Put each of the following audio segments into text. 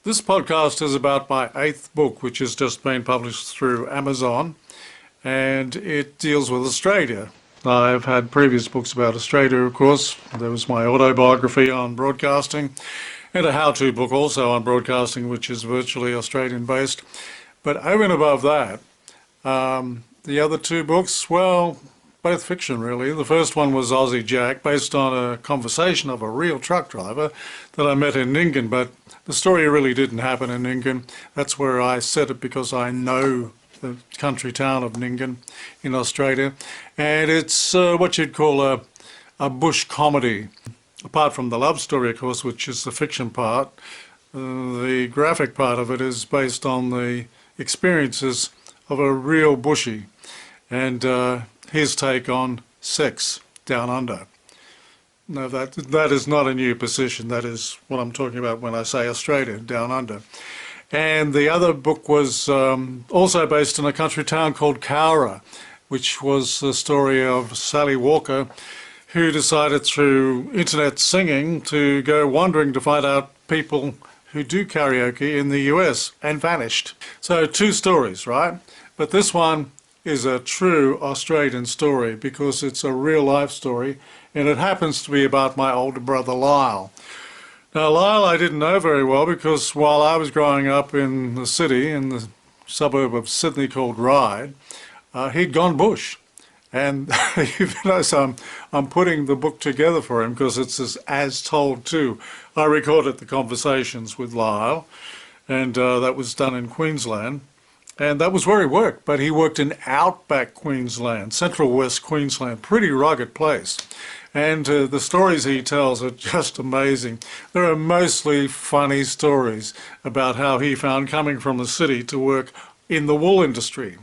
This podcast is about my 8th book, which has just been published through Amazon, and it deals with Australia. I've had previous books about Australia, of course. There was my autobiography on broadcasting, and a how-to book also on broadcasting, which is virtually Australian-based. But over and above that, the other two books, well, both fiction really. The first one was Aussie Jack, based on a conversation of a real truck driver that I met in Nyngan, but the story really didn't happen in Nyngan. That's where I said it because I know the country town of Nyngan in Australia, and it's what you'd call a bush comedy. Apart from the love story, of course, which is the fiction part, the graphic part of it is based on the experiences of a real bushie and his take on sex down under. No, that is not a new position. That is what I'm talking about when I say Australia, down under. And the other book was also based in a country town called Cowra, which was the story of Sally Walker, who decided through internet singing to go wandering to find out people who do karaoke in the US, and vanished. So two stories, right? But this one is a true Australian story because it's a real life story, and it happens to be about my older brother Lyle. Now Lyle I didn't know very well because while I was growing up in the city, in the suburb of Sydney called Ryde, he'd gone bush. And even though I'm putting the book together for him because it's as told too. I recorded the conversations with Lyle, and that was done in Queensland. And that was where he worked, but he worked in outback Queensland, central west Queensland, pretty rugged place. And the stories he tells are just amazing. There are mostly funny stories about how he found coming from the city to work in the wool industry.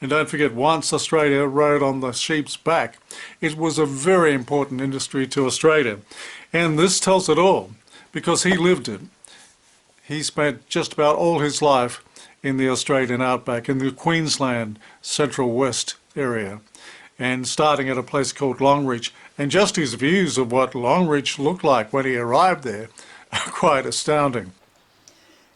And don't forget, once Australia rode on the sheep's back, it was a very important industry to Australia. And this tells it all, because he lived it. He spent just about all his life in the Australian outback, in the Queensland Central West area, and starting at a place called Longreach. And just his views of what Longreach looked like when he arrived there are quite astounding.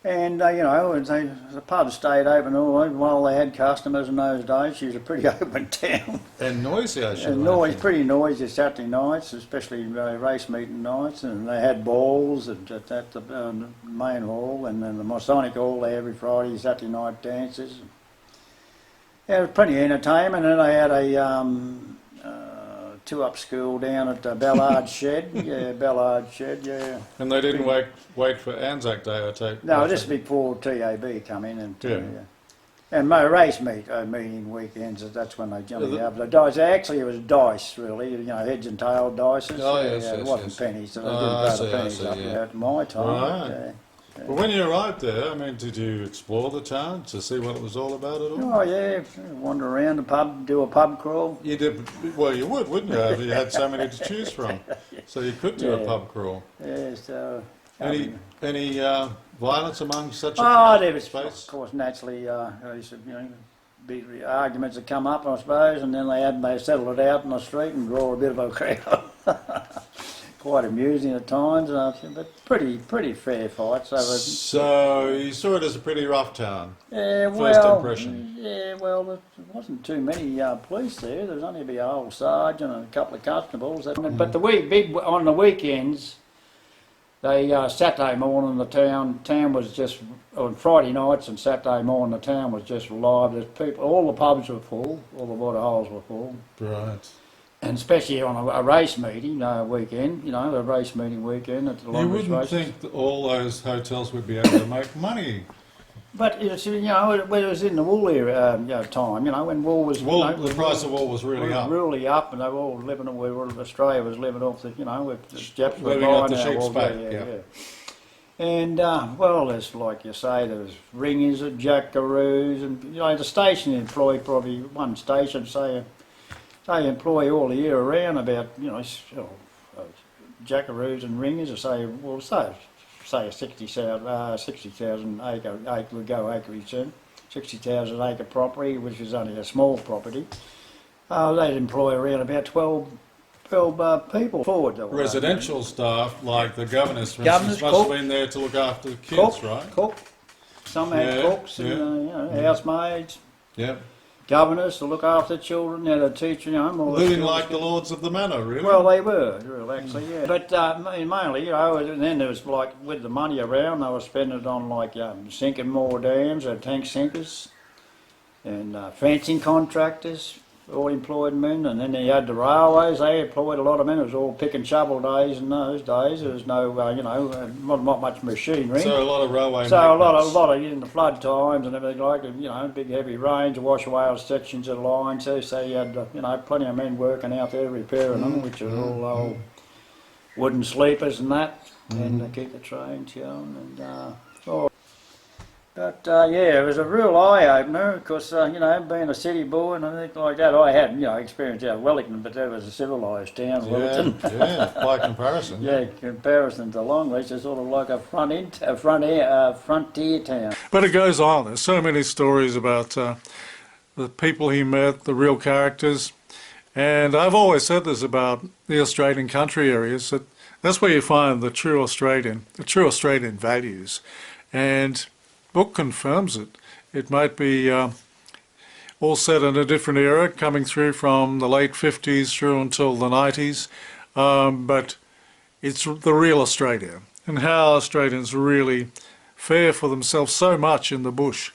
And you know, the pub stayed open all while they had customers in those days. She was a pretty open town. And noisy, I should imagine. Pretty noisy Saturday nights, especially race meeting nights. And they had balls at the main hall, and then the Masonic hall there every Friday, Saturday night dances. Yeah, there was plenty of entertainment, and they had a two-up school down at Ballard Shed. Yeah, Ballard Shed, yeah. And they didn't wait for Anzac Day, I take. No, just before TAB come in and and my race meeting weekends. That's when they jumped out the dice. Actually, it was dice, really. You know, heads and tail dices. Oh yes, it wasn't pennies. So they didn't throw the pennies up at my time. Right. But when you arrived there, I mean, did you explore the town to see what it was all about at all? Oh yeah, wander around the pub, do a pub crawl. You did. Well, you would, wouldn't you? If you had so many to choose from, so you could do a pub crawl. Yeah. So any violence among such a there was, space? Of course, naturally, big arguments that come up, I suppose, and then they settled it out in the street and draw a bit of a crowd. Quite amusing at times, but pretty fair fight. So you saw it as a pretty rough town. Yeah, first impression. Yeah, well, there wasn't too many police there. There was only a old sergeant and a couple of constables. But on the weekends, Saturday morning the town was just, on Friday nights and Saturday morning the town was just alive. There's people, all the pubs were full, all the water holes were full. Right. And especially on a race meeting weekend, a race meeting weekend at the Longreach races. You wouldn't think that all those hotels would be able to make money. But when it was in the wool area time, when wool was the price of wool was really up, and they were all living. Australia was living off the with the Japs were living off the sheep's back. Yeah. And there's like you say, there was ringers at Jackaroos, and the station employed probably one station They employ all the year around about jackaroos and ringers. Say a 60,000 acreage, 60,000 acre property, which is only a small property. They'd employ around about 12 Well, people forward the way. Residential staff, like the governors, for Governors, instance, must have cook. been there to look after the kids, Cook, right? cook. Some had Yeah, cooks and housemaids. Yep. Governors to look after the children, the teaching home. All the Living schools. like the lords of the manor, really. Well, they were, actually, yeah. But mainly, and then there was like, with the money around, they were spending it on like sinking more dams, tank sinkers, and fencing contractors, all employed men. And then you had the railways, they employed a lot of men. It was all pick and shovel days in those days. There was no, not much machinery. So a lot of railway So a maintenance. lot of in the flood times and everything like it, big heavy rains wash away all sections of the lines. So you had, plenty of men working out there repairing them, which are all old wooden sleepers and that, and to keep the trains going. But it was a real eye opener because being a city boy and everything like that, I had experience out of Wellington, but that was a civilised town, Wellington. Yeah, by comparison. Yeah, comparison to Longleat, it's sort of like a frontier town. But it goes on. There's so many stories about the people he met, the real characters. And I've always said this about the Australian country areas, that that's where you find the true Australian values. And book confirms it. It might be all set in a different era, coming through from the late 50s through until the 90s, but it's the real Australia and how Australians really fare for themselves so much in the bush,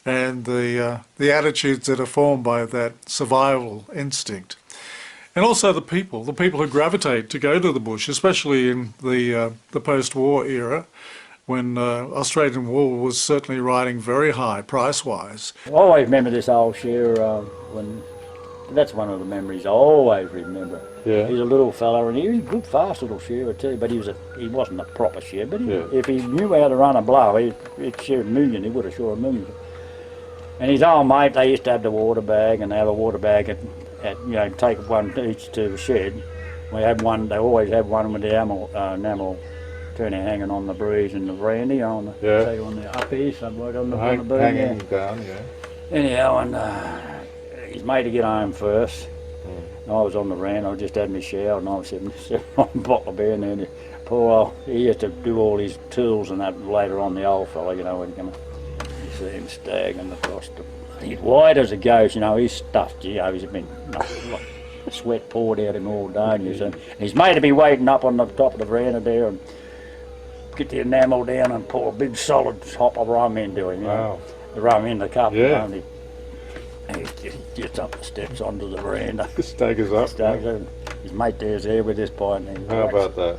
and the attitudes that are formed by that survival instinct. And also the people who gravitate to go to the bush, especially in the post-war era, when Australian wool was certainly riding very high price-wise. I always remember this old shearer that's one of the memories I always remember. Yeah. He's a little fella and he was a good fast little shearer too, but he wasn't a proper shearer, but if he knew how to run a blow, he'd shear a million, he would have shore a million. And his old mate, they used to have the water bag, and they have a water bag take one each to the shed. They always have one with the enamel turning hanging on the breeze and the brandy on the up here, somewhere on the boom. Hanging down, yeah. Anyhow, and his mate to get home first. I was on the rant, I just had my shower and I was sitting on a bottle of beer, and then he used to do all his tools and that later on, the old fella, when he come you see him staggering across he's white as a ghost, he's stuffed, he's been sweat poured out him all day, and his mate would be waiting up on the top of the veranda there and get the enamel down and pour a big solid hop of rum into him. Wow. The rum in the cup. Yeah. And he gets up the steps onto the veranda. Staggers up. His mate there's there with his pint. How about that?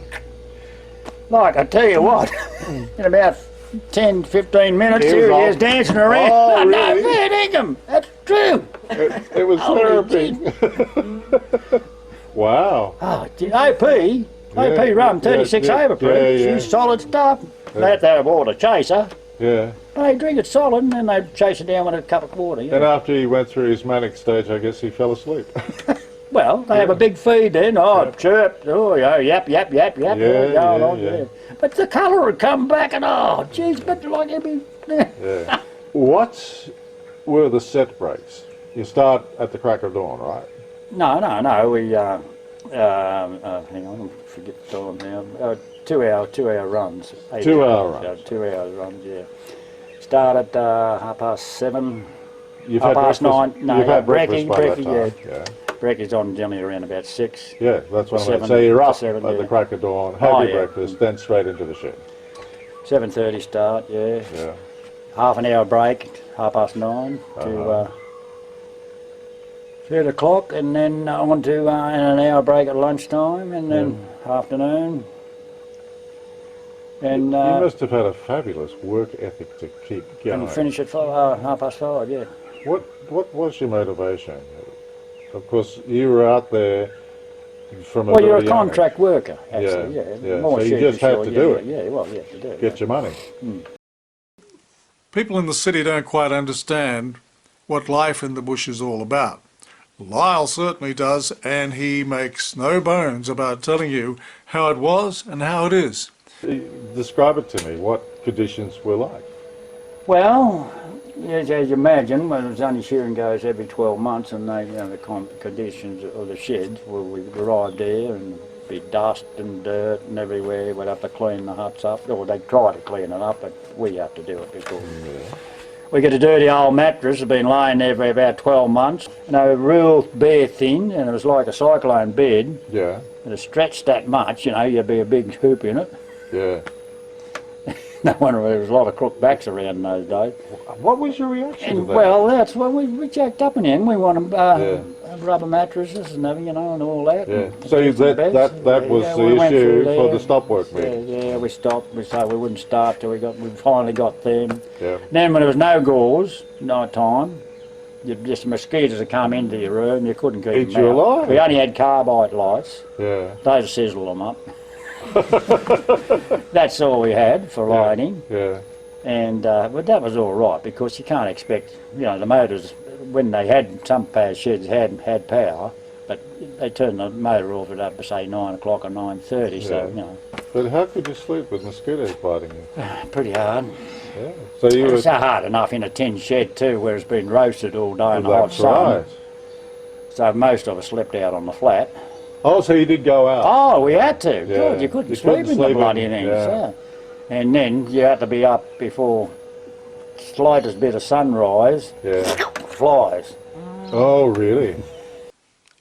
Like, I tell you what, in about 10, 15 minutes, here he is dancing around. Oh, No, really? fair dinkum, that's true. It was therapy. Wow. Oh, AP rum, 36 overproof. Yeah. She's solid stuff. They have to have water chaser. Yeah. They drink it solid and then they chase it down with a cup of water. And after he went through his manic stage, I guess he fell asleep. Well, they have a big feed then. Chirp. Oh, yap. Going on. But the colour would come back and geez, but like every. Yeah. What were the set breaks? You start at the crack of dawn, right? No. We hang on, I forget the time now. 2 hour runs. 2 hour runs. 2 hours runs. Yeah. Start at 7:30. You've Half had past breakfast, 9. No, you've had breakfast by that brekkie, time. Yeah. Breakfast on generally around about 6. Yeah, that's what I mean. 7, So you're up 7, at the crack of dawn, have your breakfast, then straight into the shed. 7:30 start. Yeah. Yeah. Half an hour break, 9:30 to 3 o'clock, and then on to an hour break at lunchtime, and then afternoon. And you must have had a fabulous work ethic to keep going. and finish at 5:30. Yeah. What was your motivation? Of course, you were out there from a Well, you're a very young contract worker, actually. Yeah. More So you sheep just had ashore, to do it. Yeah, well, you have to do it. Get your money. People in the city don't quite understand what life in the bush is all about. Lyle certainly does, and he makes no bones about telling you how it was and how it is. Describe it to me, what conditions were like. Well, As you imagine, well, it was only shearing goes every 12 months, and they, the conditions of the sheds, well, we arrived there and be dust and dirt and everywhere. We'd have to clean the huts up, or they'd try to clean it up, but we had to do it because we get a dirty old mattress, had been lying there for about 12 months, and they were real bare thin, and it was like a cyclone bed. Yeah. And it stretched that much, you'd be a big hoop in it. Yeah. No wonder there was a lot of crook backs around in those days. What was your reaction to that? Well, that's what we jacked up in the end. We wanted rubber mattresses and and all that. Yeah. So that was the issue for the stop work meeting. Yeah, we stopped. We said we wouldn't start till we finally got them. Yeah. Then when there was no gauze, night time, just mosquitoes would come into your room. You couldn't keep Eat them you out. alive. We only had carbide lights. Yeah. They'd sizzle them up. That's all we had for lighting. Yeah. And but that was all right because you can't expect, the motors, when they had, some power sheds had power, but they turned the motor off at say 9 o'clock or 9:30, so, But how could you sleep with mosquitoes biting you? pretty hard. Yeah. So you were... It's so hard enough in a tin shed too, where it's been roasted all day in the hot That's sun. right. So most of us slept out on the flat. Oh, so you did go out? Oh, we had to. Yeah. God, you couldn't sleep in the bloody things. Yeah. And then you had to be up before slightest bit of sunrise. Yeah. Flies. Oh, really?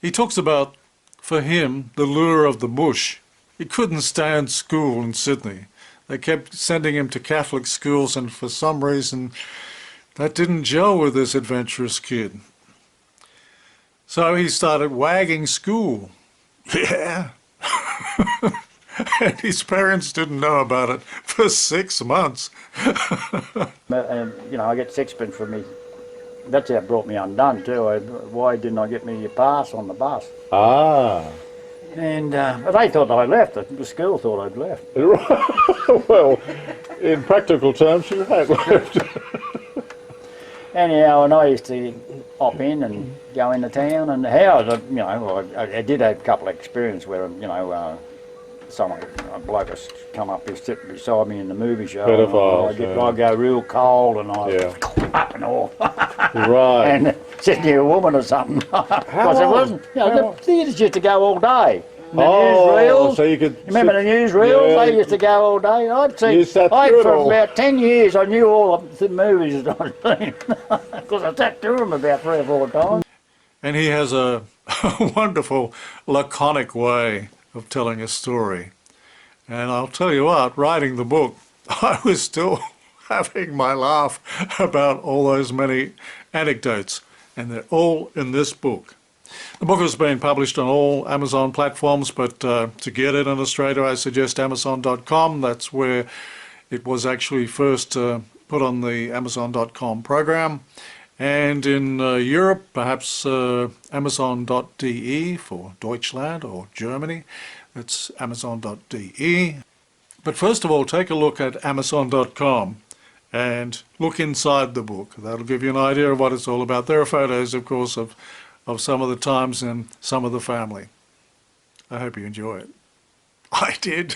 He talks about, for him, the lure of the bush. He couldn't stand school in Sydney. They kept sending him to Catholic schools, and for some reason that didn't gel with this adventurous kid. So he started wagging school. Yeah. And his parents didn't know about it for 6 months. And, I get sixpence from me. That's how it brought me undone too. Why didn't I get me a pass on the bus? Ah. And but they thought I left. The school thought I'd left. Well, in practical terms, you had left. Anyhow, and I used to hop in and go into town, and how I did have a couple of experiences where a bloke has come up here sitting beside me in the movie show. I go real cold and I up and off. Right. And sitting here a woman or something. Because it wasn't, the theatres used to go all day. The newsreels. So you could remember the newsreels? Yeah. They used to go all day. For about 10 years I knew all the movies that I'd seen. Because I sat through them about 3 or 4 times. And he has a wonderful, laconic way of telling a story. And I'll tell you what, writing the book, I was still having my laugh about all those many anecdotes, and they're all in this book. The book has been published on all Amazon platforms, but to get it in Australia, I suggest Amazon.com. That's where it was actually first put on the Amazon.com program. And in Europe, perhaps Amazon.de for Deutschland or Germany. That's Amazon.de. But first of all, take a look at Amazon.com and look inside the book. That'll give you an idea of what it's all about. There are photos, of course, of some of the times and some of the family. I hope you enjoy it. I did.